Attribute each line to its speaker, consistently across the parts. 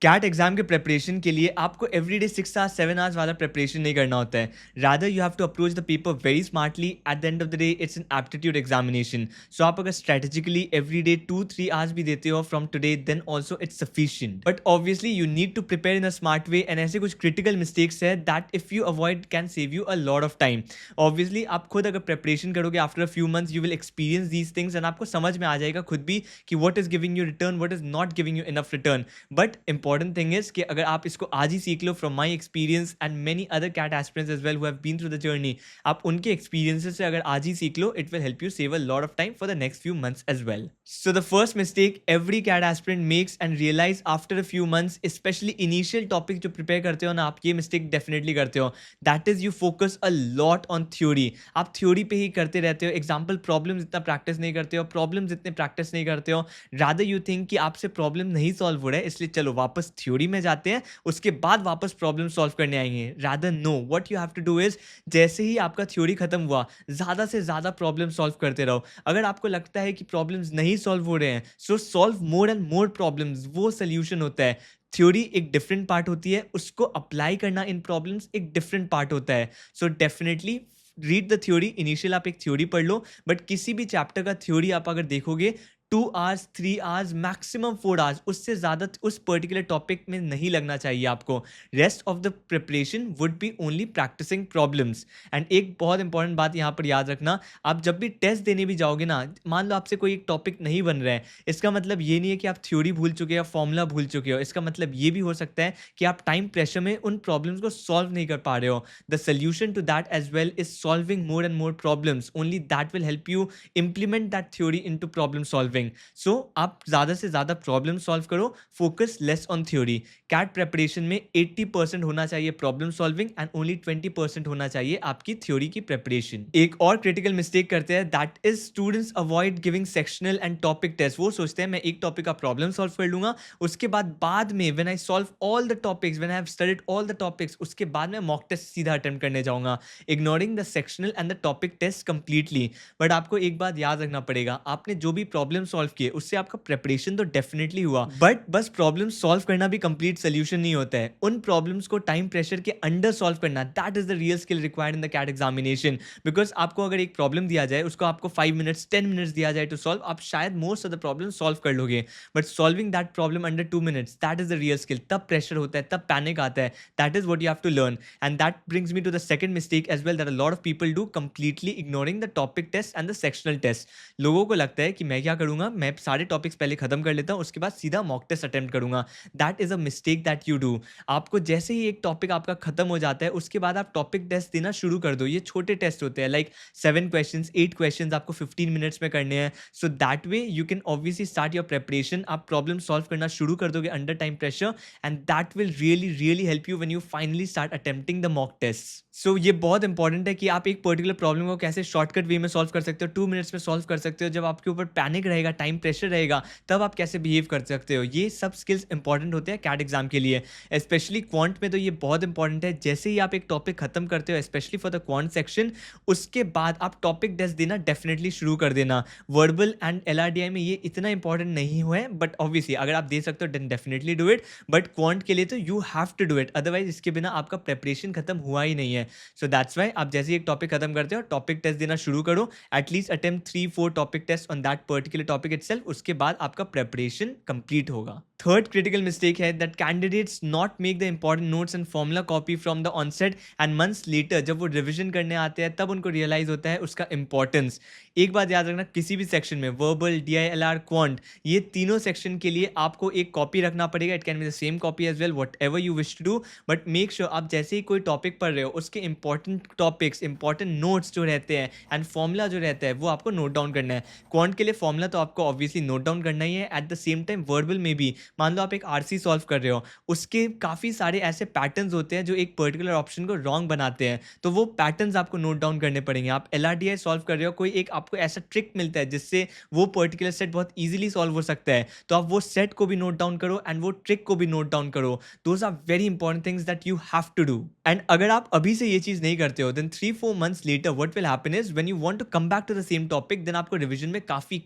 Speaker 1: Cat exam के preparation के लिए आपको एवरीडे 6 आवर्स 7 आवर्स वाला प्रिपरेशन नहीं करना होता है. Rather you have to approach the paper very smartly. At the end of the day it's an aptitude examination. So आप अगर स्ट्रेटेजिकली एवरीडे 2-3 आवर्स भी देते हो from today, then also it's sufficient. But obviously you need to prepare in a smart way, and ऐसे कुछ critical mistakes है that if you avoid can save you a lot of time. Obviously आप खुद अगर preparation करोगे after a few months, you will experience these things and आपको समझ में आ जाएगा खुद भी कि what is giving you return, what is not giving you enough return. But important thing is कि अगर आप इसको आज ही सीख लो from my experience and many other CAT aspirants as well who have been through the journey, आप उनके एक्सपीरियंसेस से अगर आज ही सीख लो, it will help you save a lot of time for the next few months as well. So the first mistake every CAT aspirant makes and realise after a few months, especially initial topic जो prepare करते हो ना, आप ये mistake definitely करते हो. That is you focus a lot on theory. आप theory पे ही करते रहते हो. एग्जाम्पल प्रॉब्लम इतना प्रैक्टिस नहीं करते हो, प्रॉब्लम्स इतने प्रैक्टिस नहीं करते हो. रादर यू थिंक कि आपसे प्रॉब्लम नहीं सॉल्व हो रहा है, इसलिए चलो वापस थ्योरी में जाते हैं, उसके बाद वापस प्रॉब्लम सॉल्व करने आएंगे. Rather no, what you have to do is, जैसे ही आपका थ्योरी खत्म हुआ, ज़्यादा से ज़्यादा प्रॉब्लम सॉल्व करते रहो. अगर आपको लगता है कि प्रॉब्लम्स नहीं सॉल्व हो रहे हैं, सो solve more and more problems. वो सोल्यूशन होता है. थ्योरी एक डिफरेंट पार्ट होती है, उसको अप्लाई करना इन प्रॉब्लम्स एक डिफरेंट पार्ट होता है. So definitely read the theory. Initial आप एक थ्योरी पढ़ लो, बट किसी भी चैप्टर का थ्योरी आप अगर देखोगे, 2 आवर्स 3 आवर्स मैक्सिमम 4 आवर्स, उससे ज़्यादा उस पर्टिकुलर टॉपिक में नहीं लगना चाहिए आपको. Rest of the preparation would be only practising problems. And एक बहुत इंपॉर्टेंट बात यहाँ पर याद रखना, आप जब भी टेस्ट देने भी जाओगे ना, मान लो आपसे कोई एक टॉपिक नहीं बन रहा है, इसका मतलब ये नहीं है कि आप थ्योरी भूल चुके हो या फॉर्मूला भूल चुके हो. इसका मतलब ये भी हो सकता है कि आप टाइम प्रेशर में उन प्रॉब्लम्स को सॉल्व नहीं कर पा रहे हो. The solution to that as well is solving more and more problems. Only that will help you implement that theory into problem solving. So आप ज़्यादा से ज़्यादा प्रॉब्लम सॉल्व करो, focus less on theory. CAT preparation में 80% होना चाहिए problem solving and only 20% होना चाहिए आपकी थ्योरी की प्रेपरेशन. एक और क्रिटिकल मिस्टेक करते हैं, that is students avoid giving sectional and topic test. वो सोचते हैं मैं एक टॉपिक का प्रॉब्लम सॉल्व कर लूंगा, उसके बाद में when I solve all the topics, when I have studied all the topics, उसके बाद मैं मॉक टेस्ट सीधा अटेम्प्ट करने जाऊंगा, ignoring the sectional and the topic test completely. But आपको एक बात याद रखना पड़ेगा, आपने जो भी प्रॉब्लम सॉल्व किए उससे आपका प्रेपरेशन तो डेफिनेटली हुआ, बट बस प्रॉब्लम सॉल्व करना भी कंप्लीट सोल्यूशन नहीं होता है. उन प्रॉब्लम्स को टाइम प्रेशर के अंडर सॉल्व करना, that is the real skill required in the CAT examination. Because आपको अगर एक प्रॉब्लम दिया जाए, उसको आपको 5 मिनट्स 10 मिनट्स दिया जाए टू सॉल्व, आप शायद most of the problem solve कर लोगे, but solving that problem under 2 minutes, that is the real skill. तब प्रेशर होता है, तब पैनिक आता है. That is what you have to learn. And that brings me to the second mistake as well that a lot of people do, completely ignoring the topic test and the sectional test. लोगों को लगता है कि मैं क्या करूंगा, मैं सारे टॉपिक्स पहले खत्म कर लेता हूं, उसके बाद सीधा मॉक टेस्ट अटेम्प्ट करूंगा. That is a mistake that you do. आपको जैसे ही एक टॉपिक आपका खत्म हो जाता है, उसके बाद आप टॉपिक टेस्ट देना शुरू कर दो. ये छोटे टेस्ट होते हैं, लाइक 7 क्वेश्चंस 8 क्वेश्चंस आपको 15 मिनट्स में करने हैं. So that way you can obviously start your preparation. आप प्रॉब्लम सॉल्व करना शुरू कर दोगे under time pressure, and that will really really help you when you finally start attempting the mock test. So ये बहुत इंपॉर्टेंट है कि आप एक पर्टिकुलर प्रॉब्लम को कैसे शॉर्टकट वे में सॉल्व कर सकते हो, 2 मिनट्स में सॉल्व कर सकते हो. जब आपके ऊपर पैनिक रहेगा, टाइम प्रेशर रहेगा, तब आप कैसे बिहेव कर सकते हो. ये सब स्किल्स इंपॉर्टेंट होते हैं कैट एग्जाम के लिए. स्पेशली क्वांट में तो ये बहुत इंपॉर्टेंट है. जैसे ही आप एक टॉपिक खत्म करते हो, specially for the quant section, उसके बाद आप टॉपिक टेस्ट देना डेफिनेटली शुरू कर देना. वर्बल एंड एलआरडीआई में ये इतना इंपॉर्टेंट नहीं हुआ है, बट ऑब्वियसली अगर आप दे सकते हो then definitely do it. But quant के लिए तो you have to do it, otherwise इसके बिना आपका प्रेपरेशन खत्म हुआ ही नहीं है. सो दैट्स वाई आप जैसे ही एक टॉपिक खत्म करते हो, टॉपिक टेस्ट देना शुरू करो. At least attempt 3-4 topic test on that particular topic itself. उसके बाद आपका प्रेपरेशन कंप्लीट होगा. थर्ड क्रिटिकल मिस्टेक है that candidates not make the important notes and formula copy from the onset, and months later जब वो रिविजन करने आते हैं, तब उनको रियलाइज होता है उसका इंपॉर्टेंस. एक बात याद रखना, किसी भी सेक्शन में वर्बल, डीआईएलआर, क्वांट, ये तीनों सेक्शन के लिए आपको एक कॉपी रखना पड़ेगा. It can be the same copy as well, whatever you wish to do. But make sure आप जैसे ही कोई टॉपिक पढ़ रहे हो, उसके इंपॉर्टेंट टॉपिक्स, इंपॉर्टेंट नोट्स जो रहते हैं एंड फॉर्मूला जो रहता है, वो आपको नोट डाउन करना है. क्वांट के लिए फॉर्मूला तो आपको ऑब्वियसली नोट डाउन करना ही है. At the same time verbal में भी, मान लो आप एक आरसी सॉल्व कर रहे हो, उसके काफ़ी सारे ऐसे पैटर्न्स होते हैं जो एक पर्टिकुलर ऑप्शन को रॉन्ग बनाते हैं, तो वो पैटर्न्स आपको नोट डाउन करने पड़ेंगे. आप एलआरडीआई सॉल्व कर रहे हो, कोई एक आपको ऐसा ट्रिक मिलता है जिससे वो पर्टिकुलर सेट बहुत ईजिली सॉल्व हो सकता है, तो आप वो सेट को भी नोट डाउन करो एंड वो ट्रिक को भी नोट डाउन करो. Those are very important things that you have to do. And अगर आप अभी से ये चीज़ नहीं करते हो, then 3-4 months later what will happen is when you want to come back to the same topic, then आपको रिवीजन में काफ़ी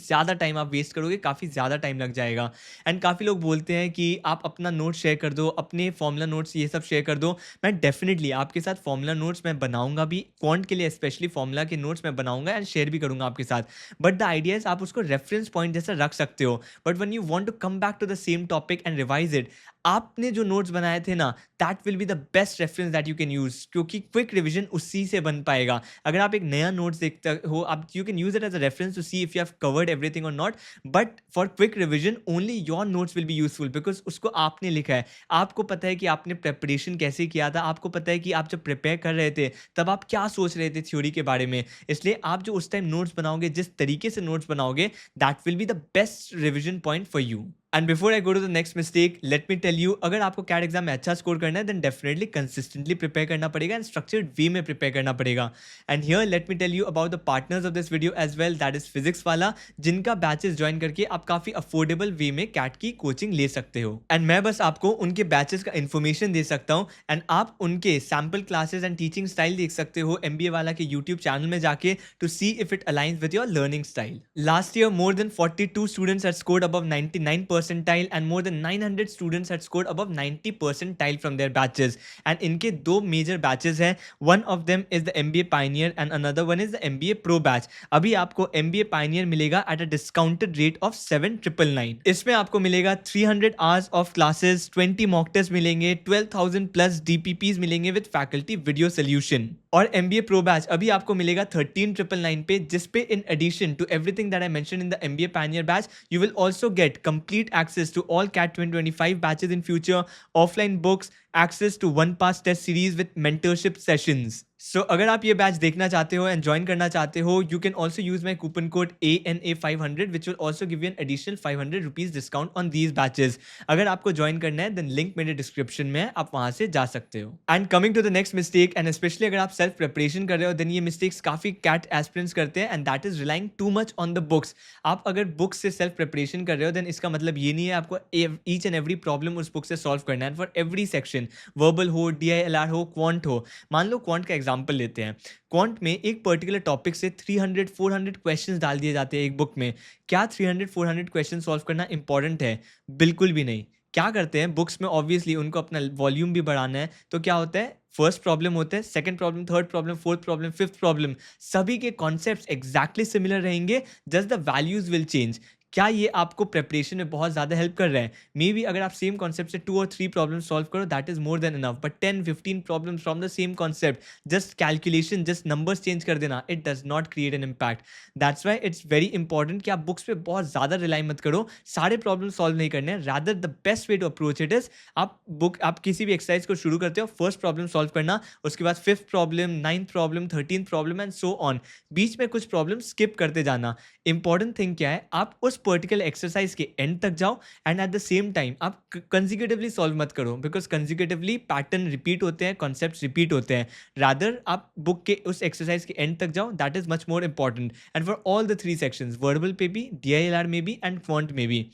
Speaker 1: ज़्यादा टाइम आप वेस्ट करोगे, काफ़ी ज़्यादा टाइम लग जाएगा। एंड काफ़ी लोग बोलते हैं कि आप अपना नोट शेयर कर दो, अपने फॉर्मूला नोट्स ये सब शेयर कर दो। मैं डेफिनेटली आपके साथ फॉर्मूला नोट्स मैं बनाऊंगा भी, क्वांट के लिए स्पेशली फॉर्मूला के नोट्स मैं बनाऊंगा एंड शेयर भी करूंगा आपके साथ। बट द आइडिया इज आप उसको रेफरेंस पॉइंट जैसा रख सकते हो, but when you want to come back to the same topic and revise it, आपने जो नोट्स बनाए थे ना, that will be the best reference that you can use, क्योंकि क्विक रिविजन उसी से बन पाएगा। अगर आप एक नया नोट्स देखते हो, आप you can use it as a reference to see if you have covered everything or not, but for quick revision only your notes will be useful, because उसको आपने लिखा है, आपको पता है कि आपने प्रेपरेशन कैसे किया था, आपको पता है कि आप जब प्रिपेयर कर रहे थे तब आप क्या सोच रहे थे थ्योरी के बारे में। इसलिए आप जो उस टाइम नोट्स बनाओगे, जिस तरीके से नोट्स बनाओगे, that will be the best revision point for you. And before I go to the next mistake, let me tell you, अगर आपको कैट एग्जाम में अच्छा स्कोर करना है देन डेफिनेटली कंसिस्टेंटली प्रिपेयर करना पड़ेगा एंड स्ट्रक्चर्ड वे में prepare करना पड़ेगा। And here let me tell you about the partners of this video as well, that is Physics Wallah, जिनका बैचेस ज्वाइन करके आप काफी अफोर्डेबल वे में कैट की कोचिंग ले सकते हो। एंड मैं बस आपको उनके बैचेस का इन्फॉर्मेशन दे सकता हूँ एंड आप उनके sample classes and teaching style देख सकते हो MBA वाला के यूट्यूब चैनल में जाके, to see if it aligns with your learning style. Last year more than 42 students had scored above 99 percentile and more than 900 students had scored above 90 percentile from their batches, and इनके दो major batches हैं, one of them is the MBA Pioneer and another one is the MBA Pro batch। अभी आपको MBA Pioneer मिलेगा at a discounted rate of 7,999। इसमें आपको मिलेगा 300 hours of classes, 20 mock tests मिलेंगे, 12,000 plus DPPs मिलेंगे with faculty video solution। और MBA Pro batch अभी आपको मिलेगा 13,999 पे, जिसपे in addition to everything that I mentioned in the MBA Pioneer batch, you will also get complete access to all CAT 2025 batches in future, offline books, access to one pass test series with mentorship sessions। So अगर आप ये batch देखना चाहते हो and join करना चाहते हो, you can also use my coupon code ANA500 which will also give you an additional 500 rupees discount on these batches। अगर आपको ज्वाइन करना है then link मेरे डिस्क्रिप्शन में है, आप वहां से जा सकते हो। And coming to the next mistake, and specially अगर आप सेल्फ प्रिपरेशन कर रहे हो देन ये मिस्टेक्स काफी कैट एस्पिरेंट्स करते हैं, and that is relying too much on the books. आप अगर बुक्स से सेल्फ प्रिपरेशन कर रहे हो देन इसका मतलब ये नहीं है आपको ईच एंड एवरी प्रॉब्लम उस बुक से सॉल्व करना है। फॉर एवरी सेक्शन, वर्बल हो, DILR हो, क्वांट हो, मान लो क्वांट का एग्जाम्पल लेते हैं। क्वांट में एक पर्टिकुलर टॉपिक से 300-400 क्वेश्चंस डाल दिए जाते हैं एक बुक में। क्या 300-400 क्वेश्चन सॉल्व करना इंपॉर्टेंट है? बिल्कुल भी नहीं। क्या करते हैं बुक्स में, ऑब्वियसली उनको अपना वॉल्यूम भी बढ़ाना है, तो क्या होता है, फर्स्ट प्रॉब्लम होता है, second problem, third problem, fourth problem, fifth problem, सभी के कॉन्सेप्ट्स एग्जैक्टली सिमिलर रहेंगे, just the values will change. क्या ये आपको प्रेपरेशन में बहुत ज़्यादा हेल्प कर रहा है? मे बी अगर आप सेम कॉन्सेप्ट से 2 और 3 प्रॉब्लम सॉल्व करो that is more than enough, but 10-15 problems from the same concept, just calculation, just numbers change कर देना, it does not create an impact. That's why it's very important कि आप books पे बहुत ज़्यादा रिलाई मत करो, सारे प्रॉब्लम सॉल्व नहीं करने। Rather the best way to approach it is, आप किसी भी एक्सरसाइज को शुरू करते हो, फर्स्ट प्रॉब्लम सॉल्व करना, उसके बाद fifth problem, 9th problem, 13th problem and so on, बीच में कुछ प्रॉब्लम स्किप करते जाना। इंपॉर्टेंट थिंग क्या है, आप उस पर्टिकुलर एक्सरसाइज के एंड तक जाओ and at the same time आप कंसेक्यूटिवली सॉल्व मत करो, बिकॉज कंसेक्यूटिवली पैटर्न रिपीट होते हैं, कॉन्सेप्ट्स रिपीट होते हैं। रादर आप बुक के उस एक्सरसाइज के एंड तक जाओ, that is much more important. And for all the 3 sections, verbal पे भी, DILR में भी एंड क्वांट में भी।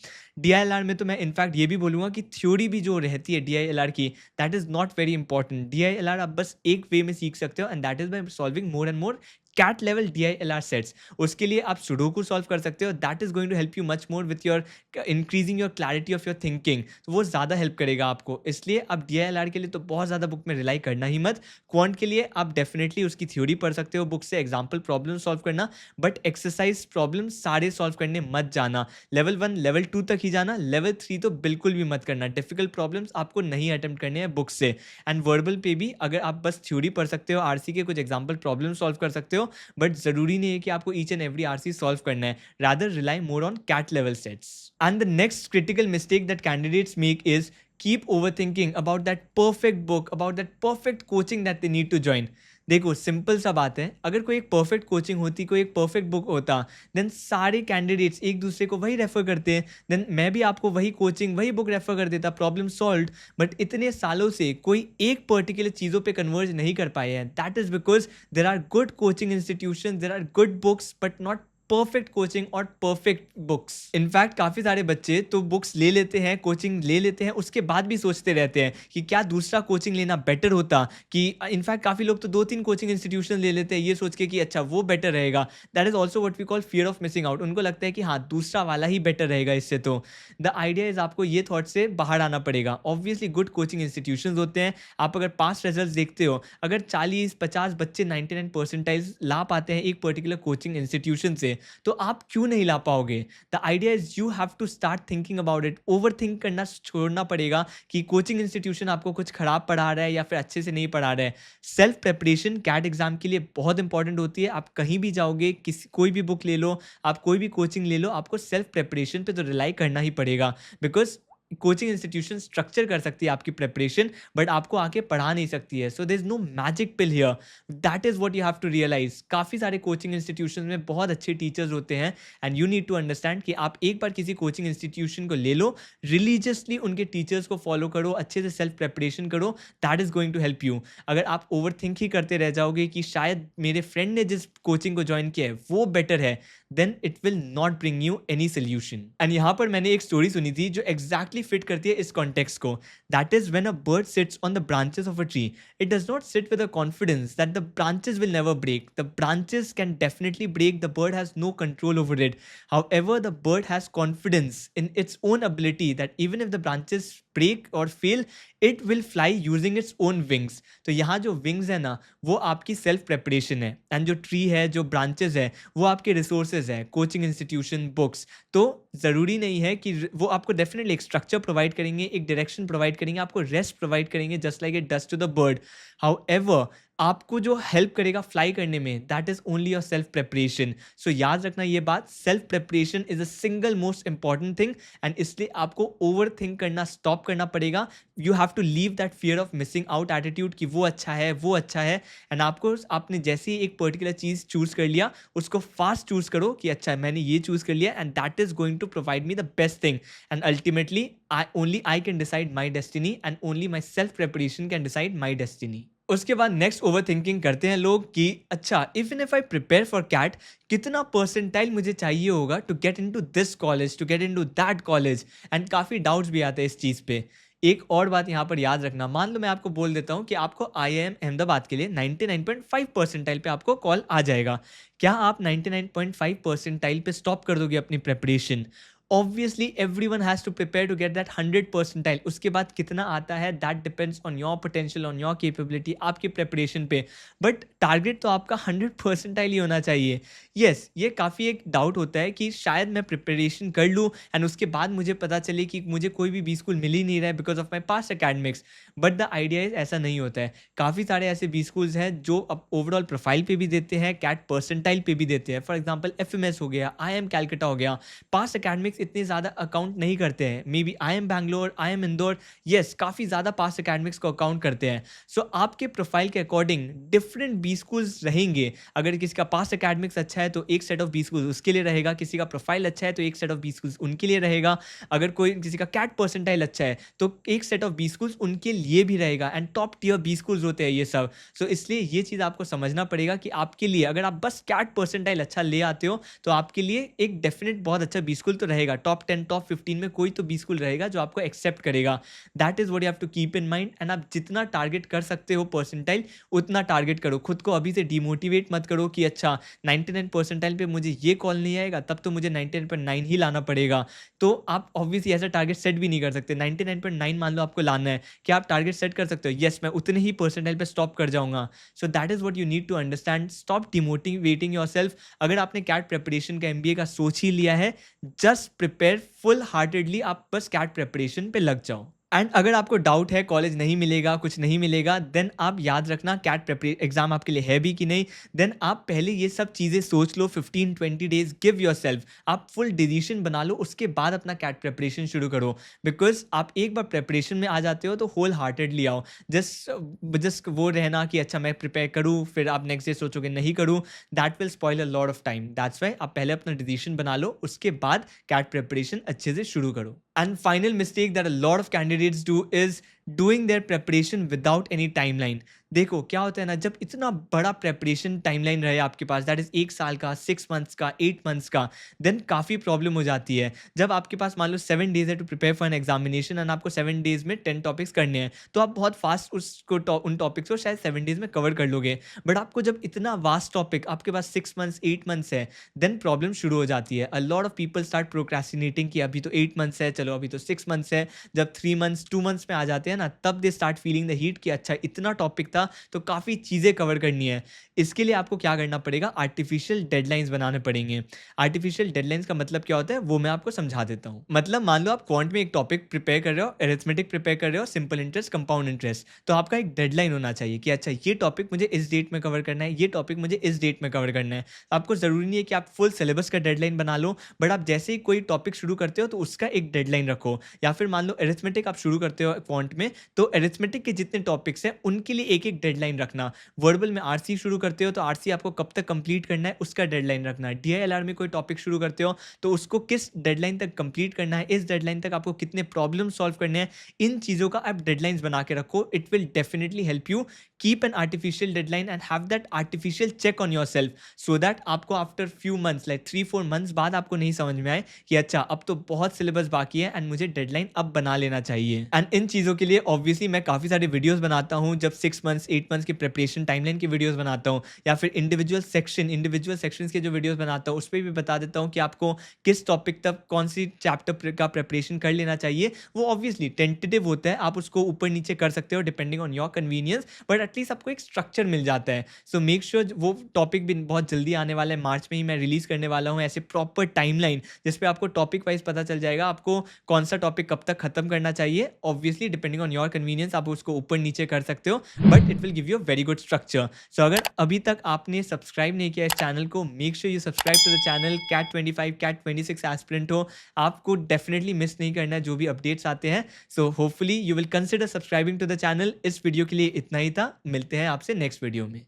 Speaker 1: DILR में तो मैं इनफैक्ट ये भी बोलूँगा कि थ्योरी भी जो रहती है DILR की, that is not very important. DILR आप बस एक वे में सीख सकते हो and that is by solving more and more CAT level DILR sets. उसके लिए आप सुडोकू सॉल्व कर सकते हो, that is going to help you much more with your increasing your clarity of your thinking, तो वो ज़्यादा हेल्प करेगा आपको। इसलिए आप DILR के लिए तो बहुत ज़्यादा बुक में रिलाई करना ही मत। क्वांट के लिए आप डेफिनेटली उसकी थ्योरी पढ़ सकते हो बुक से, एग्जाम्पल प्रॉब्लम सॉल्व करना, बट एक्सरसाइज प्रॉब्लम सारे सॉल्व करने मत जाना। लेवल 1 लेवल 2 तक ही जाना, लेवल 3 तो बिल्कुल भी मत करना। डिफिकल्ट प्रॉब्लम्स आपको नहीं अटेम्प्ट करने हैं बुक से। एंड वर्बल पे भी अगर आप बस थ्योरी पढ़ सकते हो, RC के कुछ एग्जाम्पल प्रॉब्लम सॉल्व कर सकते हो, बट जरूरी नहीं है कि आपको each and every RC solve करना है। Rather rely more on CAT level sets. And the next critical mistake that candidates make is keep overthinking about that perfect book, about that perfect coaching that they need to join। देखो simple सा बात है, अगर कोई एक perfect coaching होती, कोई एक परफेक्ट बुक होता, देन सारे कैंडिडेट्स एक दूसरे को वही रेफर करते हैं, देन मैं भी आपको वही कोचिंग, वही बुक रेफर कर देता, प्रॉब्लम सॉल्व्ड। बट इतने सालों से कोई एक पर्टिकुलर चीज़ों पे कन्वर्ज नहीं कर पाए हैं, that is because there are good coaching institution, there are good books but not perfect coaching और परफेक्ट बुक्स। इनफैक्ट काफ़ी सारे बच्चे तो बुक्स ले लेते हैं, कोचिंग ले लेते हैं, उसके बाद भी सोचते रहते हैं कि क्या दूसरा कोचिंग लेना बेटर होता, कि इनफैक्ट काफ़ी लोग तो 2-3 कोचिंग इंस्टीट्यूशन ले लेते हैं ये सोच के कि अच्छा वो बेटर रहेगा। That is also what we call fear of missing out. उनको लगता है कि हाँ दूसरा वाला ही बेटर रहेगा इससे। तो द आइडिया इज़ आपको ये थॉट से बाहर आना पड़ेगा। ऑब्वियसली गुड कोचिंग इंस्टीट्यूशंस होते हैं, आप अगर पास्ट रिजल्ट्स देखते हो, अगर 40-50 बच्चे 99 परसेंटाइल्स ला पाते हैं एक पर्टिकुलर कोचिंग इंस्टीट्यूशन से, तो आप क्यों नहीं ला पाओगे? The idea is you have to start thinking about it. Over think करना छोड़ना पड़ेगा कि कोचिंग इंस्टीट्यूशन आपको कुछ खराब पढ़ा रहा है या फिर अच्छे से नहीं पढ़ा रहा है। सेल्फ प्रेपरेशन कैट एग्जाम के लिए बहुत इंपॉर्टेंट होती है। आप कहीं भी जाओगे, किसी कोई भी बुक ले लो, आप कोई भी कोचिंग ले लो, आपको सेल्फ प्रेपरेशन पे तो रिलाई करना ही पड़ेगा। बिकॉज कोचिंग इंस्टीट्यूशन स्ट्रक्चर कर सकती है आपकी प्रेपरेशन, बट आपको आके पढ़ा नहीं सकती है। So there is no magic pill here, that is what you have to realise. काफ़ी सारे कोचिंग इंस्टीट्यूशन में बहुत अच्छे टीचर्स होते हैं, and you need to understand कि आप एक बार किसी कोचिंग इंस्टीट्यूशन को ले लो, रिलीजियसली उनके टीचर्स को फॉलो करो, अच्छे से सेल्फ प्रेपरेशन करो, that is going to help you. अगर आप ओवर थिंक ही करते रह जाओगे कि शायद मेरे फ्रेंड ने जिस कोचिंग को ज्वाइन किया है वो बेटर है, then it will not bring you any solution. And यहाँ पर मैंने एक स्टोरी सुनी थी जो exactly fit करती है इस कॉन्टेक्स्ट को. That is when a bird sits on the branches of a tree, it does not sit with a confidence that the branches will never break. The branches can definitely break. The bird has no control over it. However, the bird has confidence in its own ability that even if the branches break or fail, it will fly using its own wings. तो यहाँ जो wings है ना, वो आपकी self preparation है, and जो tree है, जो ब्रांचेस है, वो आपके रिसोर्सेज है, कोचिंग इंस्टीट्यूशन, बुक्स। तो ज़रूरी नहीं है कि वो आपको डेफिनेटली एक स्ट्रक्चर प्रोवाइड करेंगे, एक डायरेक्शन प्रोवाइड करेंगे, आपको रेस्ट प्रोवाइड करेंगे, just like it does to the bird. However आपको जो हेल्प करेगा फ्लाई करने में, that is only your self preparation. So याद रखना ये बात, self preparation is a single most important thing, and इसलिए आपको ओवर थिंक करना स्टॉप करना पड़ेगा। You have to leave that fear of missing out attitude कि वो अच्छा है, वो अच्छा है, एंड आपको आपने जैसे ही एक पर्टिकुलर चीज़ चूज कर लिया, उसको फास्ट चूज करो कि अच्छा मैंने ये चूज कर लिया, and that is going to provide me the best thing, and ultimately I can decide my destiny, and only my self preparation can decide my destiny. उसके बाद नेक्स्ट ओवर थिंकिंग करते हैं लोग कि अच्छा even if I prepare for CAT, कितना percentile मुझे चाहिए होगा to get into this college, to get into that college, and काफ़ी डाउट्स भी आते हैं इस चीज़ पे। एक और बात यहाँ पर याद रखना, मान लो मैं आपको बोल देता हूँ कि आपको IIM अहमदाबाद के लिए 99.5 परसेंटाइल पे आपको कॉल आ जाएगा, क्या आप 99.5 परसेंटाइल पे स्टॉप कर दोगे अपनी preparation? Obviously everyone has to prepare to get that 100 percentile. उसके बाद कितना आता है that depends on your potential, on your capability, आपकी प्रेपरेशन पे, बट टारगेट तो आपका 100 परसेंटाइल ही होना चाहिए। यस, ये काफ़ी एक डाउट होता है कि शायद मैं प्रिपरेशन कर लूँ एंड उसके बाद मुझे पता चले कि मुझे कोई भी बी स्कूल मिल ही नहीं रहा है because of my past academics, but the idea is ऐसा नहीं होता है। काफ़ी सारे ऐसे बी स्कूल्स हैं जो अब ओवरऑल प्रोफाइल पे भी देते हैं, कैट परसेंटाइल पे भी देते हैं। फॉर एग्जाम्पल FMS हो गया, IIM कैलकटा हो गया, पास्ट अकेडमिक्स इतने ज़्यादा अकाउंट नहीं करते हैं। May be IIM Bangalore, IIM Indore, yes काफ़ी ज़्यादा पास्ट अकेडमिक्स को अकाउंट करते हैं। सो आपके प्रोफाइल के अकॉर्डिंग डिफरेंट बी स्कूल्स रहेंगे। अगर किसी का पास्ट अकेडमिक्स अच्छा है तो एक सेट ऑफ बी स्कूल्स उसके लिए रहेगा, किसी का प्रोफाइल अच्छा है तो एक सेट ऑफ बी स्कूल्स उनके लिए रहेगा, अगर कोई किसी का कैट परसेंटाइल अच्छा है तो एक सेट ऑफ बी स्कूल्स उनके लिए भी रहेगा, and top tier B schools होते हैं ये सब। सो इसलिए ये चीज़ आपको समझना पड़ेगा कि आपके लिए अगर आप बस कैट परसेंटाइल अच्छा ले आते हो तो आपके लिए एक डेफिनेट बहुत अच्छा बी स्कूल तो रहेगा, टॉप 10 टॉप 15 में कोई तो बी स्कूल रहेगा जो आपको एक्सेप्ट करेगा। That is what you have to keep in mind, and आप जितना टारगेट कर सकते हो परसेंटाइल उतना टारगेट करो। खुद को अभी से डिमोटिवेट मत करो कि अच्छा 99 परसेंटाइल पे मुझे ये कॉल नहीं आएगा तब तो मुझे 99.9 ही लाना पड़ेगा। तो आप ऑब्वियसली ऐसा टारगेट सेट भी नहीं कर सकते। 99.9 मान लो आपको लाना है, क्या आप टारगेट सेट कर सकते हो? यस, मैं उतने ही परसेंटाइल पे स्टॉप कर जाऊंगा। So that is what you need to understand, stop demotivating yourself. अगर आपने कैट प्रिपरेशन का MBA का सोच ही लिया है, जस्ट प्रिपेयर फुल हार्टेडली, आप बस कैट प्रिपरेशन पे लग जाओ। एंड अगर आपको डाउट है कॉलेज नहीं मिलेगा, कुछ नहीं मिलेगा, देन आप याद रखना कैट एग्जाम आपके लिए है भी कि नहीं, देन आप पहले ये सब चीज़ें सोच लो। 15-20 डेज गिव योरसेल्फ, आप फुल डिसीजन बना लो, उसके बाद अपना कैट प्रिपरेशन शुरू करो। बिकॉज आप एक बार प्रिपरेशन में आ जाते हो तो होल हार्टेडली आओ। जस्ट वो रहना कि अच्छा मैं प्रिपेयर करूँ फिर आप नेक्स्ट डे सोचोगे नहीं करूँ, that will spoil a lot of time. That's why आप पहले अपना डिसीजन बना लो, उसके बाद कैट प्रिपरेशन अच्छे से शुरू करो। And final mistake that a lot of candidates do is doing their preparation without any timeline. देखो क्या होता है ना, जब इतना बड़ा प्रेपरेशन टाइमलाइन रहे आपके पास, दैट इज 1 साल का, 6 मंथ्स का, 8 मंथ्स का, देन काफ़ी प्रॉब्लम हो जाती है। जब आपके पास मान लो 7 डेज है to prepare for an examination and आपको 7 डेज में 10 टॉपिक्स करने हैं, तो आप बहुत फास्ट उसको उन टॉपिक्स को शायद 7 डेज में कवर कर लोगे। बट आपको जब इतना वास्ट टॉपिक आपके पास 6 मंथ्स 8 मंथ्स है, देन प्रॉब्लम शुरू हो जाती है। अ lot of people start procrastinating कि अभी तो 8 मंथ्स है, चलो अभी तो 6 मंथ्स है। जब 3 मंथ्स 2 मंथ्स में आ जाते हैं ना, तब they start feeling the heat कि अच्छा इतना टॉपिक था तो काफ़ी चीज़ें कवर करनी है। इसके लिए आपको क्या करना पड़ेगा, आर्टिफिशियल डेडलाइंस बनाने पड़ेंगे। आर्टिफिशियल डेडलाइंस का मतलब क्या होता है वो मैं आपको समझा देता हूँ। मतलब मान लो आप क्वांट में एक टॉपिक प्रिपेयर कर रहे हो, अरिथमेटिक प्रिपेयर कर रहे हो, सिंपल इंटरेस्ट, कंपाउंड इंटरेस्ट, तो आपका एक डेडलाइन होना चाहिए कि अच्छा ये टॉपिक मुझे इस डेट में कवर करना है, ये टॉपिक मुझे इस डेट में कवर करना है। आपको ज़रूरी नहीं है कि आप फुल सिलेबस का डेडलाइन बना लो, बट आप जैसे ही कोई टॉपिक शुरू करते हो तो उसका एक डेडलाइन रखो। या फिर मान लो अरिथमेटिक आप शुरू करते हो क्वांट में, तो अरिथमेटिक के जितने टॉपिक्स हैं उनके लिए एक एक डेडलाइन रखना। वर्बल में आरसी शुरू करते हो तो आरसी आपको कब तक कंप्लीट करना है उसका डेडलाइन रखना है। डीआईएलआर में कोई टॉपिक शुरू करते हो तो उसको किस डेडलाइन तक कंप्लीट करना है, इस डेडलाइन तक आपको कितने प्रॉब्लम सॉल्व करने हैं, इन चीज़ों का आप डेडलाइंस बना के रखो। It will definitely help you keep an artificial deadline and have that artificial check on your self, so that आपको after few months like 3-4 months बाद आपको नहीं समझ में आए कि अच्छा अब तो बहुत सिलेबस बाकी है एंड मुझे डेडलाइन अब बना लेना चाहिए। एंड इन चीज़ों के लिए ऑब्वियसली मैं काफ़ी सारे वीडियोस बनाता हूँ, जब 6 मंथ्स 8 मंथ्स की प्रिपरेशन टाइमलाइन की वीडियोस बनाता हूँ, या फिर इंडिविजुअल सेक्शंस के जो वीडियोस बनाता हूँ उस पर भी बता देता हूँ कि आपको किस टॉपिक तक कौन सी चैप्टर का प्रिपरेशन कर लेना चाहिए। वो ऑब्वियसली टेंटेटिव होता है, आप उसको ऊपर नीचे कर सकते हो depending on your convenience, but at least आपको एक स्ट्रक्चर मिल जाता है। सो मेक श्योर वो टॉपिक भी बहुत जल्दी आने वाला है, मार्च में ही मैं रिलीज करने वाला हूँ ऐसे प्रॉपर टाइमलाइन, जिसपे आपको टॉपिक वाइज पता चल जाएगा आपको कौन सा टॉपिक कब तक खत्म करना चाहिए। Obviously depending on your convenience आप उसको ऊपर नीचे कर सकते हो, but it will give you a very good structure. So अगर अभी तक आपने सब्सक्राइब नहीं किया इस चैनल को, make sure you subscribe to the channel. CAT 25 CAT 26 aspirant हो, आपको डेफिनेटली मिस नहीं करना है जो भी अपडेट्स आते हैं। So hopefully you will consider subscribing to the channel. इस वीडियो के लिए इतना ही था, मिलते हैं आपसे नेक्स्ट वीडियो में।